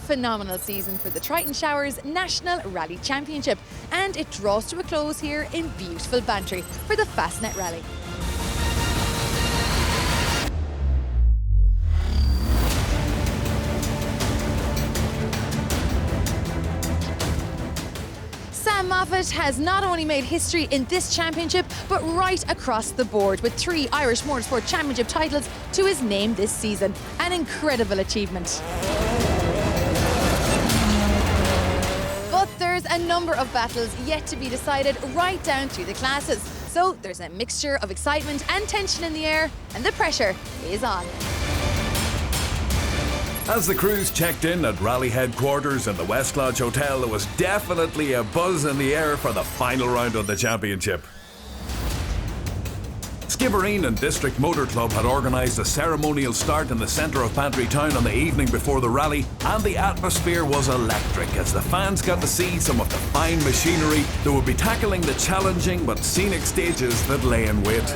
phenomenal season for the Triton Showers National Rally Championship, and it draws to a close here in beautiful Bantry for the Fastnet Rally. Sam Moffat has not only made history in this championship, but right across the board, with 3 Irish Motorsport Championship titles to his name this season. An incredible achievement. But there's a number of battles yet to be decided right down through the classes. So there's a mixture of excitement and tension in the air, and the pressure is on. As the crews checked in at rally headquarters in the West Lodge Hotel, there was definitely a buzz in the air for the final round of the championship. Skibberen and District Motor Club had organised a ceremonial start in the centre of Bantry Town on the evening before the rally, and the atmosphere was electric as the fans got to see some of the fine machinery that would be tackling the challenging but scenic stages that lay in wait.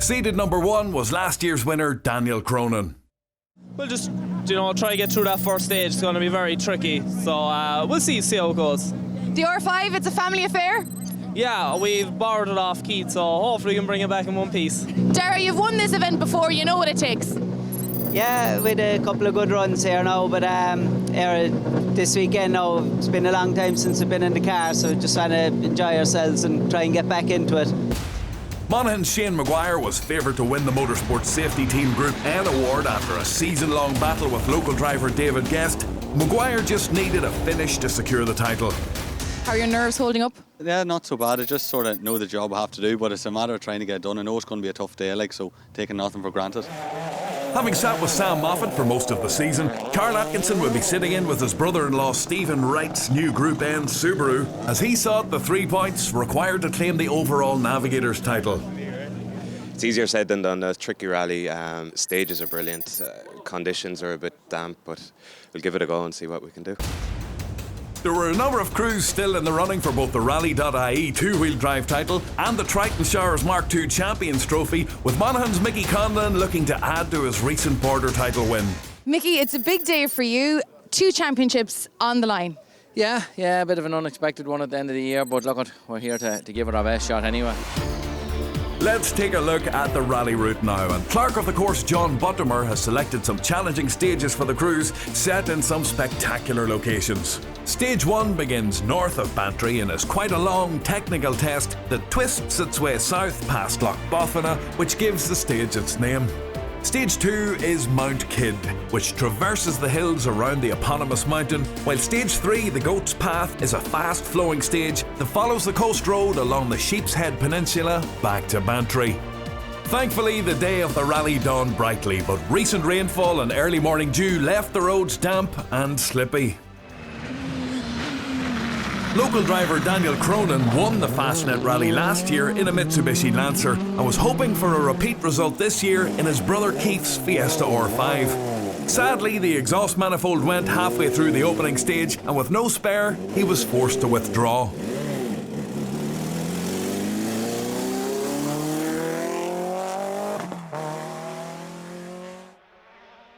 Seeded number 1 was last year's winner, Daniel Cronin. We'll just, try to get through that first stage. It's going to be very tricky, so we'll see how it goes. The R5, it's a family affair? Yeah, we've borrowed it off Keith, so hopefully we can bring it back in one piece. Dara, you've won this event before, you know what it takes. Yeah, with a couple of good runs here now, but this weekend now, it's been a long time since we've been in the car, so just want to enjoy ourselves and try and get back into it. Monaghan's Shane Maguire was favoured to win the Motorsport Safety Team Group N award after a season-long battle with local driver David Guest. Maguire just needed a finish to secure the title. How are your nerves holding up? Yeah, not so bad. I just sort of know the job I have to do, but it's a matter of trying to get it done. I know it's going to be a tough day, so taking nothing for granted. Having sat with Sam Moffat for most of the season, Carl Atkinson will be sitting in with his brother-in-law Stephen Wright's new Group N Subaru as he sought the 3 points required to claim the overall Navigator's title. It's easier said than done. A tricky rally. Stages are brilliant. Conditions are a bit damp, but we'll give it a go and see what we can do. There were a number of crews still in the running for both the Rally.ie 2-wheel drive title and the Triton Showers Mark II Champions Trophy, with Monaghan's Mickey Conlon looking to add to his recent border title win. Mickey, it's a big day for you. 2 championships on the line. Yeah, a bit of an unexpected one at the end of the year, but look, we're here to give it our best shot anyway. Let's take a look at the rally route now, and clerk of the course John Buttimer has selected some challenging stages for the crews, set in some spectacular locations. Stage 1 begins north of Bantry and is quite a long technical test that twists its way south past Loch Boffina, which gives the stage its name. Stage 2 is Mount Kidd, which traverses the hills around the eponymous mountain, while Stage 3, the Goat's Path, is a fast-flowing stage that follows the coast road along the Sheep's Head Peninsula back to Bantry. Thankfully, the day of the rally dawned brightly, but recent rainfall and early morning dew left the roads damp and slippy. Local driver Daniel Cronin won the Fastnet Rally last year in a Mitsubishi Lancer and was hoping for a repeat result this year in his brother Keith's Fiesta R5. Sadly, the exhaust manifold went halfway through the opening stage, and with no spare, he was forced to withdraw.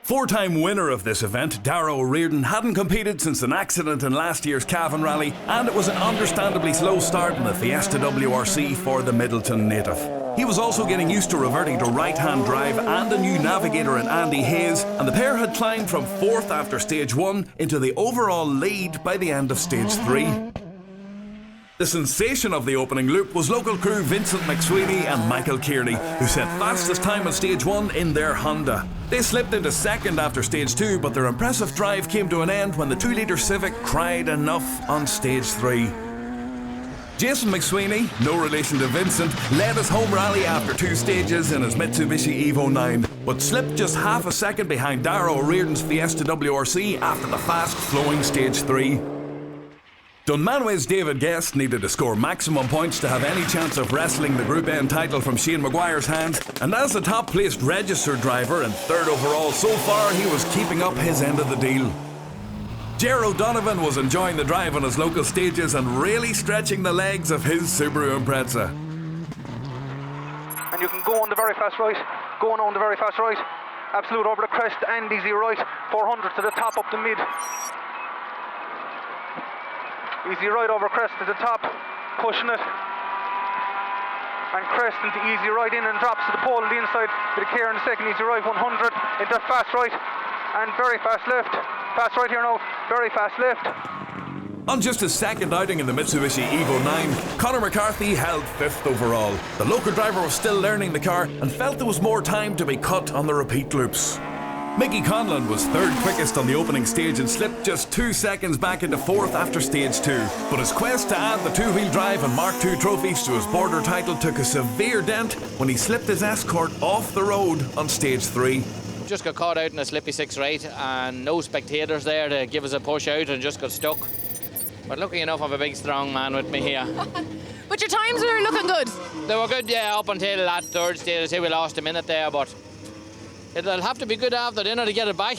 Four-time winner of this event, Dara O'Riordan, hadn't competed since an accident in last year's Cavan Rally, and it was an understandably slow start in the Fiesta WRC for the Middleton native. He was also getting used to reverting to right-hand drive and a new navigator in Andy Hayes, and the pair had climbed from 4th after Stage 1 into the overall lead by the end of Stage 3. The sensation of the opening loop was local crew Vincent McSweeney and Michael Kearney, who set fastest time on Stage 1 in their Honda. They slipped into 2nd after Stage 2, but their impressive drive came to an end when the 2-litre Civic cried enough on Stage 3. Jason McSweeney, no relation to Vincent, led his home rally after 2 stages in his Mitsubishi Evo 9, but slipped just half a second behind Dara O'Riordan's Fiesta WRC after the fast-flowing Stage 3. Dunmanway's David Guest needed to score maximum points to have any chance of wresting the Group N title from Shane Maguire's hands, and as the top placed registered driver and third overall so far, he was keeping up his end of the deal. Ger O'Donovan was enjoying the drive on his local stages and really stretching the legs of his Subaru Impreza. And you can go on the very fast right, going on the very fast right, absolute over the crest and easy right, 400 to the top up the mid. Easy right over crest to the top, pushing it. And crest into easy right in and drops to the pole on the inside. Bit of care in the second, easy right 100 into fast right and very fast left. Fast right here now, very fast left. On just his second outing in the Mitsubishi Evo 9, Conor McCarthy held 5th overall. The local driver was still learning the car and felt there was more time to be cut on the repeat loops. Mickey Conlon was third quickest on the opening stage and slipped just 2 seconds back into 4th after stage 2. But his quest to add the two-wheel drive and Mark II trophies to his border title took a severe dent when he slipped his Escort off the road on stage 3. Just got caught out in a slippy 6 right and no spectators there to give us a push out and just got stuck. But lucky enough, I have a big strong man with me here. But your times are looking good. They were good, yeah, up until that third stage. I say we lost a minute there, but it'll have to be good after dinner to get it back.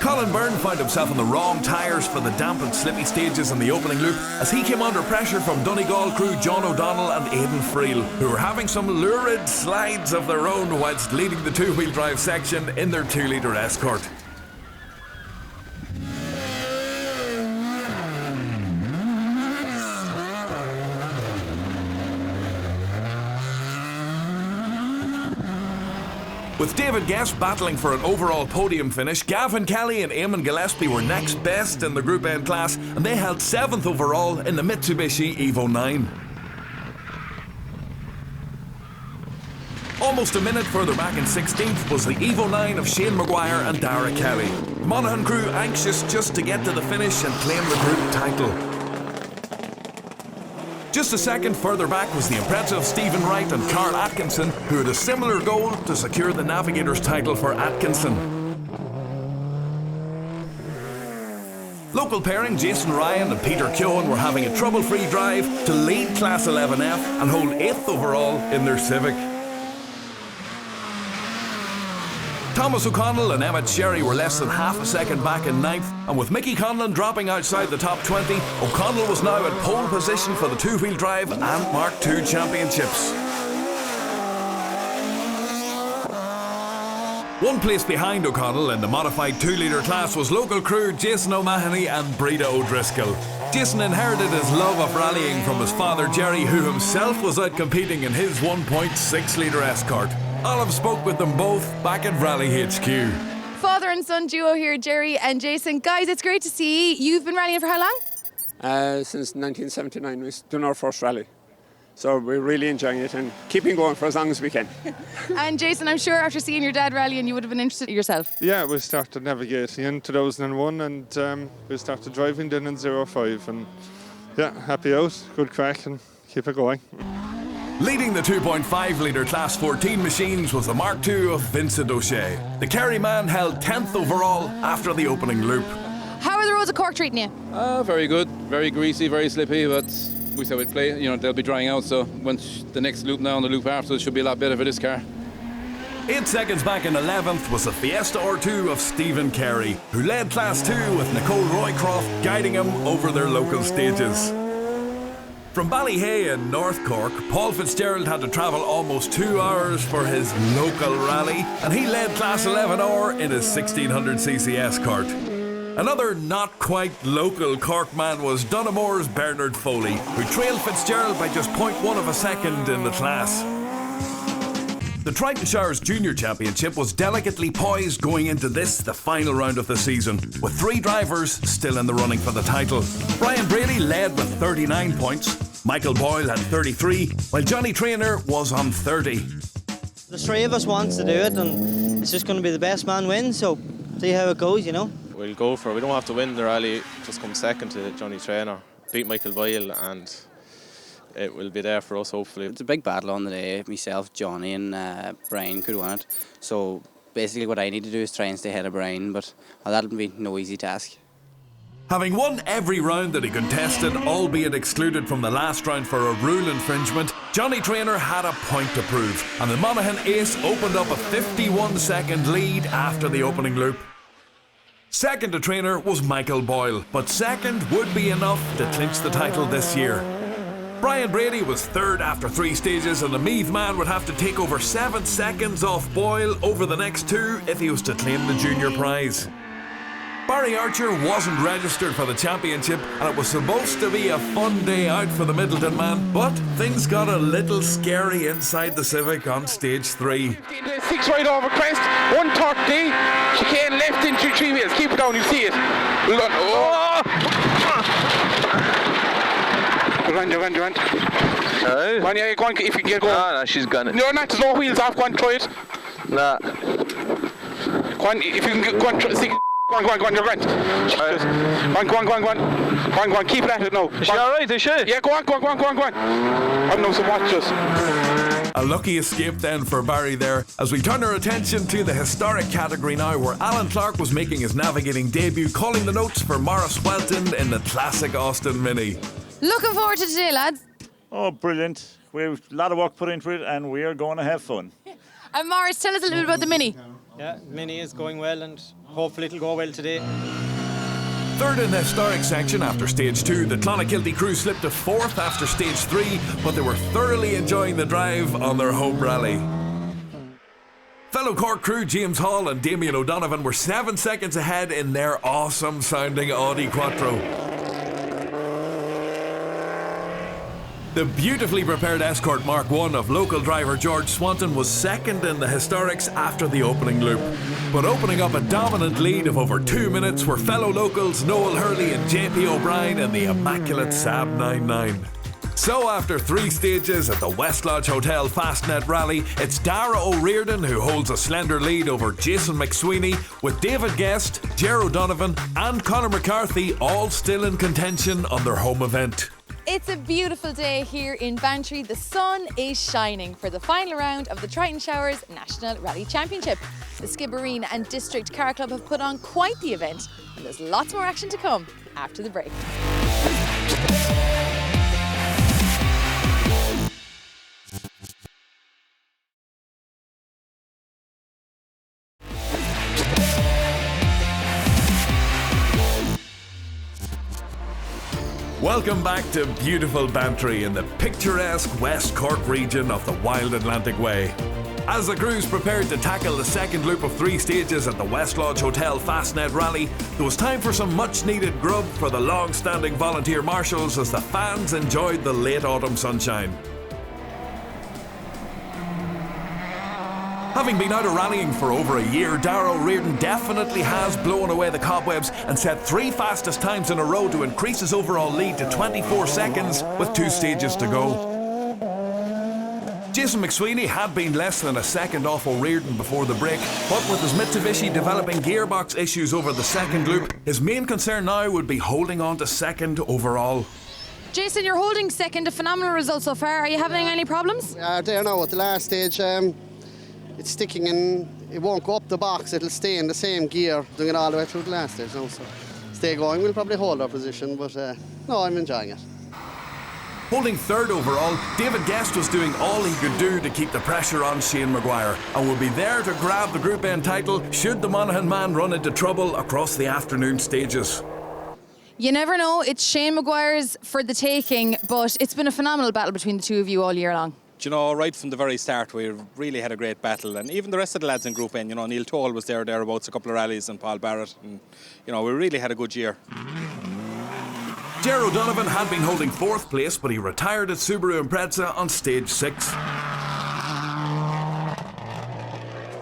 Colin Byrne found himself on the wrong tyres for the damp and slippy stages in the opening loop as he came under pressure from Donegal crew John O'Donnell and Aidan Friel, who were having some lurid slides of their own whilst leading the two-wheel drive section in their 2-litre Escort. With David Guest battling for an overall podium finish, Gavin Kelly and Eamon Gillespie were next best in the Group N class and they held 7th overall in the Mitsubishi Evo 9. Almost a minute further back in 16th was the Evo 9 of Shane Maguire and Dara Kelly. The Monaghan crew anxious just to get to the finish and claim the group title. Just a second further back was the Impreza of Stephen Wright and Carl Atkinson, who had a similar goal to secure the Navigator's title for Atkinson. Local pairing Jason Ryan and Peter Keoghan were having a trouble-free drive to lead Class 11F and hold 8th overall in their Civic. Thomas O'Connell and Emmett Sherry were less than half a second back in 9th, and with Mickey Conlon dropping outside the top 20, O'Connell was now at pole position for the two-wheel drive and Mark II championships. One place behind O'Connell in the modified 2-litre class was local crew Jason O'Mahony and Breda O'Driscoll. Jason inherited his love of rallying from his father Jerry, who himself was out competing in his 1.6-litre Escort. Olive spoke with them both back at Rally HQ. Father and son duo here, Jerry and Jason. Guys, it's great to see you. You've been rallying for how long? Since 1979, we've done our first rally. So we're really enjoying it and keeping going for as long as we can. And Jason, I'm sure after seeing your dad rallying, you would have been interested yourself. Yeah, we started navigating in 2001 and we started driving then in 05 and yeah, happy out, good crack and keep it going. Leading the 2.5-litre Class 14 machines was the Mark II of Vincent O'Shea. The Kerry man held 10th overall after the opening loop. How are the roads of Cork treating you? Very good, very greasy, very slippy, but we said we'd play. You know, they'll be drying out, so once the next loop now and the loop after, it should be a lot better for this car. 8 seconds back in 11th was the Fiesta R2 of Stephen Carey, who led Class 2 with Nicole Roycroft guiding him over their local stages. From Ballyhay in North Cork, Paul Fitzgerald had to travel almost 2 hours for his local rally, and he led Class 11R in his 1600cc Escort. Another not quite local Cork man was Donamore's Bernard Foley, who trailed Fitzgerald by just 0.1 of a second in the class. The Triton Shires Junior Championship was delicately poised going into this, the final round of the season, with 3 drivers still in the running for the title. Brian Braley led with 39 points, Michael Boyle had 33, while Johnny Traynor was on 30. The 3 of us wants to do it and it's just going to be the best man win, so see how it goes, you know. We'll go for it. We don't have to win the rally, just come second to Johnny Traynor, beat Michael Boyle, and it will be there for us, hopefully. It's a big battle on the day. Myself, Johnny and Brian could win it. So basically what I need to do is try and stay ahead of Brian, but that'll be no easy task. Having won every round that he contested, albeit excluded from the last round for a rule infringement, Johnny Traynor had a point to prove, and the Monaghan ace opened up a 51-second lead after the opening loop. Second to Traynor was Michael Boyle, but second would be enough to clinch the title this year. Brian Brady was third after 3 stages, and the Meath man would have to take over 7 seconds off Boyle over the next 2 if he was to claim the junior prize. Barry Archer wasn't registered for the championship, and it was supposed to be a fun day out for the Middleton man, but things got a little scary inside the Civic on stage 3. 6 right over crest, 130, chicane left into 3 wheels, keep it down, you see it. Oh! Run. Aye. Go on, yeah, go on, if you can get going. No, she's gone. No, not, there's no wheels off, go on, try it. Nah. Go on, if you can go on, see. Go on, you're right. Go on, keep it at it now. Is she alright, is she? Yeah, go on. I'm no some watches. A lucky escape then for Barry there, as we turn our attention to the historic category now, where Alan Clark was making his navigating debut, calling the notes for Morris Welton in the classic Austin Mini. Looking forward to today, lads. Oh, brilliant. We've a lot of work put into it, and we are going to have fun. And Morris, tell us a little bit about the Mini. Yeah, Mini is going well, and hopefully it'll go well today. Third in the historic section after stage 2, the Clonakilty crew slipped to 4th after stage 3, but they were thoroughly enjoying the drive on their home rally. Fellow Cork crew James Hall and Damien O'Donovan were 7 seconds ahead in their awesome sounding Audi Quattro. The beautifully prepared Escort Mark I of local driver George Swanton was second in the historics after the opening loop. But opening up a dominant lead of over 2 minutes were fellow locals Noel Hurley and JP O'Brien in the immaculate Saab 99. So after 3 stages at the West Lodge Hotel Fastnet Rally, it's Dara O'Riordan who holds a slender lead over Jason McSweeney, with David Guest, Ger O'Donovan and Conor McCarthy all still in contention on their home event. It's a beautiful day here in Bantry. The sun is shining for the final round of the Triton Showers National Rally Championship. The Skibberen and District Car Club have put on quite the event, and there's lots more action to come after the break. Welcome back to beautiful Bantry in the picturesque West Cork region of the Wild Atlantic Way. As the crews prepared to tackle the second loop of 3 stages at the West Lodge Hotel Fastnet Rally, there was time for some much needed grub for the long-standing volunteer marshals as the fans enjoyed the late autumn sunshine. Having been out of rallying for over a year, Dara O'Riordan definitely has blown away the cobwebs and set 3 fastest times in a row to increase his overall lead to 24 seconds with 2 stages to go. Jason McSweeney had been less than a second off O'Riordan before the break, but with his Mitsubishi developing gearbox issues over the second loop, his main concern now would be holding on to second overall. Jason, you're holding second, a phenomenal result so far. Are you having any problems? There now at the last stage. It's sticking in, it won't go up the box, it'll stay in the same gear, doing it all the way through the last stage now, so stay going. We'll probably hold our position, but no, I'm enjoying it. Holding third overall, David Guest was doing all he could do to keep the pressure on Shane Maguire and will be there to grab the Group N title should the Monaghan man run into trouble across the afternoon stages. You never know, it's Shane Maguire's for the taking, but it's been a phenomenal battle between the two of you all year long. You know, right from the very start, we really had a great battle, and even the rest of the lads in Group N, you know, Neil Toll was thereabouts, a couple of rallies, and Paul Barrett, and, you know, we really had a good year. Ger O'Donovan had been holding 4th place, but he retired at Subaru Impreza on stage 6.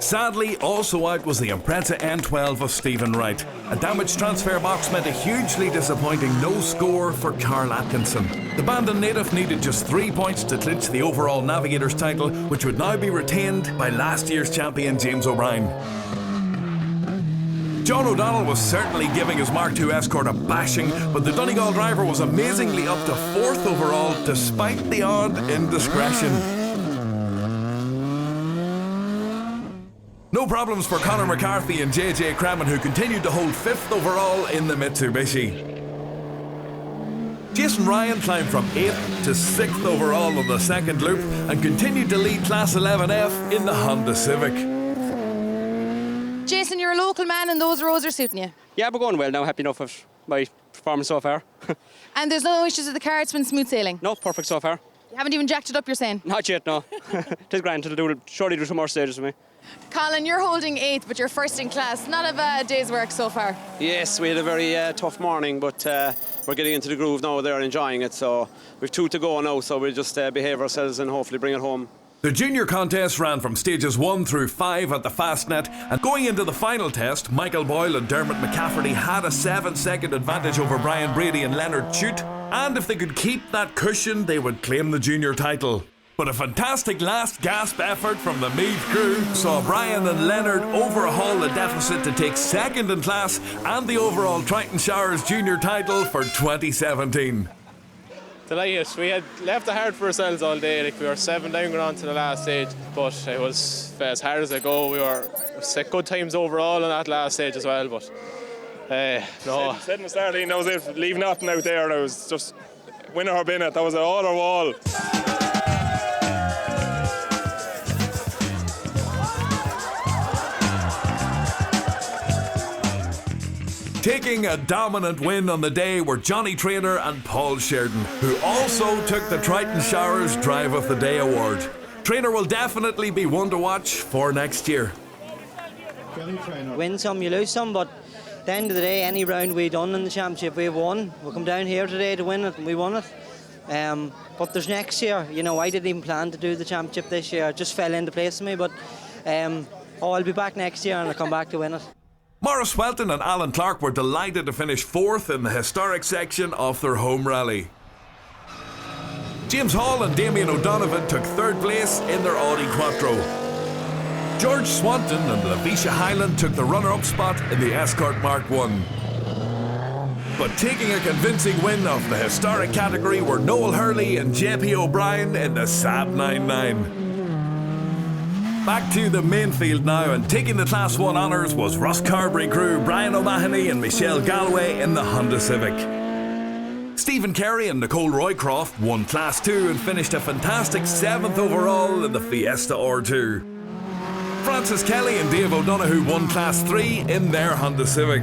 Sadly, also out was the Impreza N12 of Stephen Wright. A damaged transfer box meant a hugely disappointing no score for Carl Atkinson. The Bandon native needed just 3 points to clinch the overall Navigators title, which would now be retained by last year's champion James O'Brien. John O'Donnell was certainly giving his Mark II Escort a bashing, but the Donegal driver was amazingly up to 4th overall despite the odd indiscretion. No problems for Conor McCarthy and JJ Crammon, who continued to hold 5th overall in the Mitsubishi. Jason Ryan climbed from 8th to 6th overall on the second loop and continued to lead Class 11F in the Honda Civic. Jason, you're a local man and those roads are suiting you. Yeah, we're going well now. Happy enough of my performance so far. And there's no issues with the car, it's been smooth sailing? No, perfect so far. You haven't even jacked it up, you're saying? Not yet, no. It's grand. It'll surely do some more stages for me. Colin, you're holding 8th, but you're first in class. Not a bad day's work so far. Yes, we had a very tough morning, but we're getting into the groove now. They're enjoying it, so we've 2 to go now, so we'll just behave ourselves and hopefully bring it home. The junior contest ran from stages 1 through 5 at the Fastnet, and going into the final test, Michael Boyle and Dermot McCafferty had a 7-second advantage over Brian Brady and Leonard Chute, and if they could keep that cushion, they would claim the junior title. But a fantastic last gasp effort from the Meath crew saw Brian and Leonard overhaul the deficit to take second in class and the overall Triton Showers junior title for 2017. Delighted. We had left it hard for ourselves all day. Like, we were 7 down going on to the last stage, but it was as hard as it go. We set good times overall on that last stage as well. But no. Said in the start, he knows if leave nothing out there. It was just winner or bin it. That was an all or wall. Taking a dominant win on the day were Johnny Traynor and Paul Sheridan, who also took the Triton Showers Drive of the Day award. Traynor will definitely be one to watch for next year. Win some, you lose some, but at the end of the day, any round we done in the championship, we won. We come down here today to win it, and we won it. But there's next year. You know, I didn't even plan to do the championship this year. It just fell into place for me, but I'll be back next year and I'll come back to win it. Maurice Welton and Alan Clark were delighted to finish 4th in the historic section of their home rally. James Hall and Damien O'Donovan took 3rd place in their Audi Quattro. George Swanton and Lavisha Highland took the runner-up spot in the Escort Mark 1. But taking a convincing win of the historic category were Noel Hurley and JP O'Brien in the Saab 99. Back to the main field now, and taking the Class 1 honours was Ross Carberry crew Brian O'Mahony and Michelle Galloway in the Honda Civic. Stephen Carey and Nicole Roycroft won Class 2 and finished a fantastic 7th overall in the Fiesta R2. Francis Kelly and Dave O'Donoghue won Class 3 in their Honda Civic.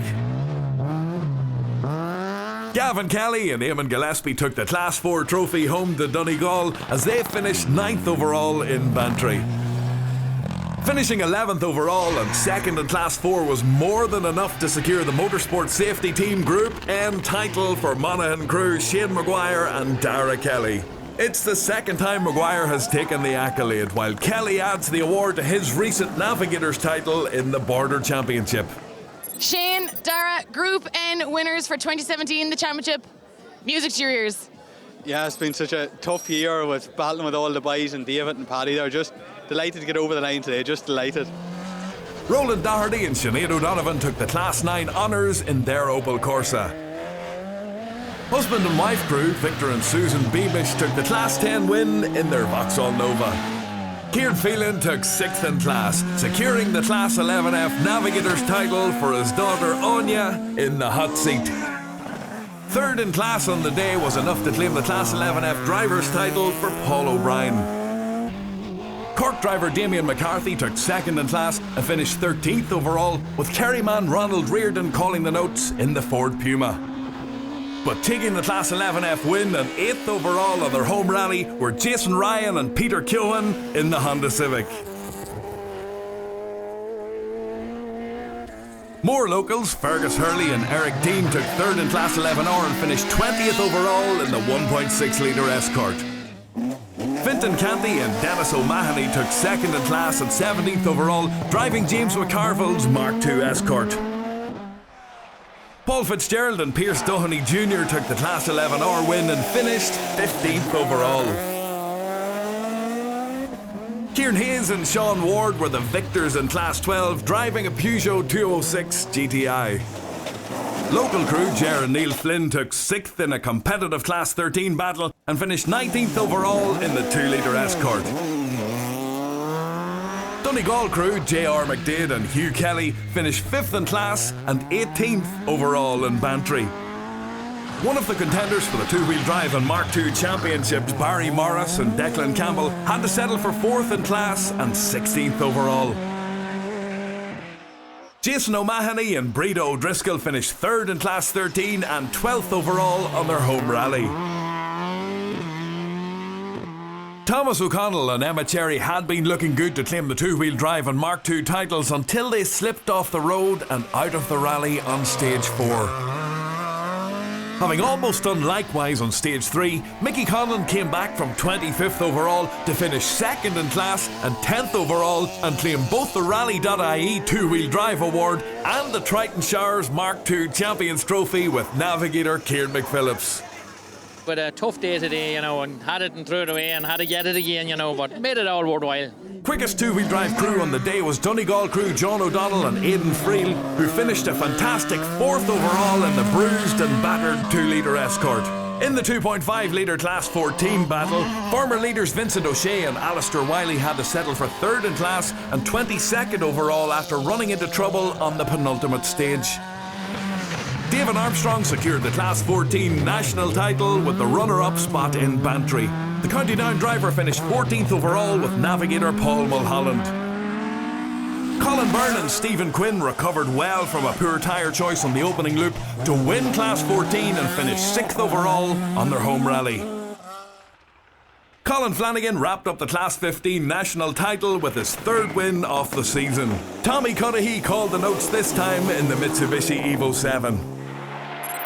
Gavin Kelly and Eamon Gillespie took the Class 4 trophy home to Donegal as they finished 9th overall in Bantry. Finishing 11th overall and 2nd in Class 4 was more than enough to secure the Motorsport Safety Team Group N title for Monaghan crew Shane Maguire and Dara Kelly. It's the 2nd time Maguire has taken the accolade, while Kelly adds the award to his recent Navigators title in the Border Championship. Shane, Dara, Group N winners for 2017, the championship. Music to your ears. Yeah, it's been such a tough year with battling with all the boys and David and Paddy. They're just delighted to get over the line today, just delighted. Roland Doherty and Sinead O'Donovan took the Class 9 honours in their Opel Corsa. Husband and wife crew Victor and Susan Beamish took the Class 10 win in their Vauxhall Nova. Kieran Phelan took 6th in class, securing the Class 11F Navigators title for his daughter Anya in the hot seat. 3rd in class on the day was enough to claim the Class 11F Drivers title for Paul O'Brien. Cork driver Damien McCarthy took 2nd in class and finished 13th overall, with Kerryman Ronald Reardon calling the notes in the Ford Puma. But taking the Class 11F win and 8th overall on their home rally were Jason Ryan and Peter Keohan in the Honda Civic. More locals, Fergus Hurley and Eric Dean took 3rd in Class 11R and finished 20th overall in the 1.6 litre Escort. Fintan Canty and Dennis O'Mahony took 2nd in class and 17th overall, driving James McCarville's Mark II Escort. Paul Fitzgerald and Pierce Doheny Jr. took the Class 11R win and finished 15th overall. Kieran Hayes and Sean Ward were the victors in Class 12, driving a Peugeot 206 GTI. Local crew Ger and Neil Flynn took 6th in a competitive Class 13 battle and finished 19th overall in the 2 litre Escort. Donegal crew J.R. McDade and Hugh Kelly finished 5th in class and 18th overall in Bantry. One of the contenders for the two-wheel drive and Mark II championships, Barry Morris and Declan Campbell, had to settle for 4th in class and 16th overall. Jason O'Mahony and Breeda O'Driscoll finished 3rd in class 13 and 12th overall on their home rally. Thomas O'Connell and Emma Cherry had been looking good to claim the two-wheel drive and Mark II titles until they slipped off the road and out of the rally on stage 4. Having almost done likewise on stage 3, Mickey Conlon came back from 25th overall to finish 2nd in class and 10th overall and claim both the Rally.ie two-wheel drive award and the Triton Showers Mark II Champions Trophy with navigator Kieran McPhillips. With a tough day today, and had it and threw it away and had to get it again, but made it all worthwhile. Quickest two-wheel drive crew on the day was Donegal crew John O'Donnell and Aidan Friel, who finished a fantastic 4th overall in the bruised and battered 2-litre Escort. In the 2.5 litre class 14 battle, former leaders Vincent O'Shea and Alistair Wiley had to settle for 3rd in class and 22nd overall after running into trouble on the penultimate stage. David Armstrong secured the Class 14 national title with the runner-up spot in Bantry. The County Down driver finished 14th overall with navigator Paul Mulholland. Colin Byrne and Stephen Quinn recovered well from a poor tyre choice on the opening loop to win Class 14 and finish 6th overall on their home rally. Colin Flanagan wrapped up the Class 15 national title with his 3rd win of the season. Tommy Cudahy called the notes this time in the Mitsubishi Evo 7.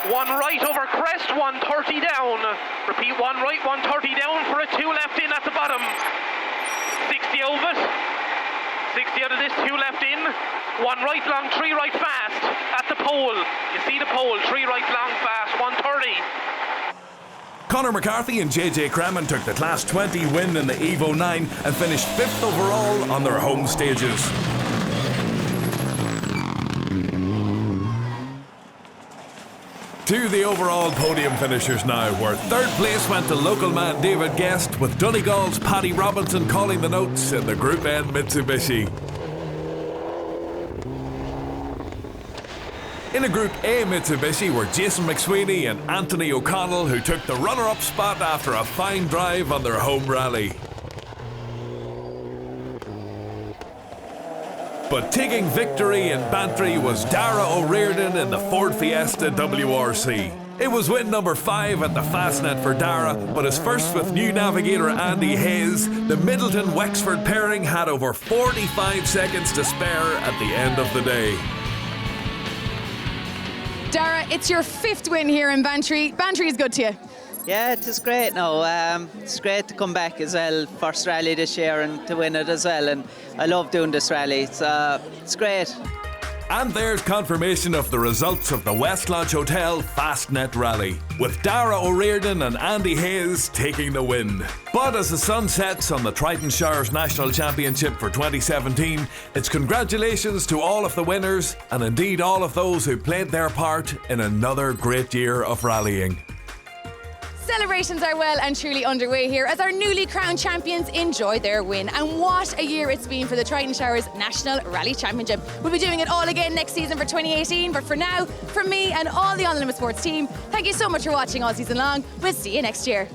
One right over crest, 130 down. Repeat, one right, 130 down for a 2 left in at the bottom. 60 of it. 60 out of this, 2 left in. 1 right long, 3 right fast at the pole. You see the pole, 3 right long fast, 130. Conor McCarthy and JJ Crammon took the Class 20 win in the Evo 9 and finished 5th overall on their home stages. To the overall podium finishers now, where 3rd place went to local man David Guest, with Donegal's Paddy Robinson calling the notes in the Group N Mitsubishi. In a Group A Mitsubishi were Jason McSweeney and Anthony O'Connell, who took the runner-up spot after a fine drive on their home rally. But taking victory in Bantry was Dara O'Riordan in the Ford Fiesta WRC. It was win number 5 at the Fastnet for Dara, but his first with new navigator Andy Hayes. The Middleton-Wexford pairing had over 45 seconds to spare at the end of the day. Dara, it's your 5th win here in Bantry. Bantry is good to you. Yeah, it is great now. It's great to come back as well, first rally this year and to win it as well. And I love doing this rally. It's great. And there's confirmation of the results of the West Lodge Hotel Fastnet Rally, with Dara O'Riordan and Andy Hayes taking the win. But as the sun sets on the Triton Showers National Championship for 2017, it's congratulations to all of the winners and indeed all of those who played their part in another great year of rallying. Celebrations are well and truly underway here as our newly crowned champions enjoy their win. And what a year it's been for the Triton Showers National Rally Championship. We'll be doing it all again next season for 2018. But for now, from me and all the On Limit Sports team, thank you so much for watching all season long. We'll see you next year.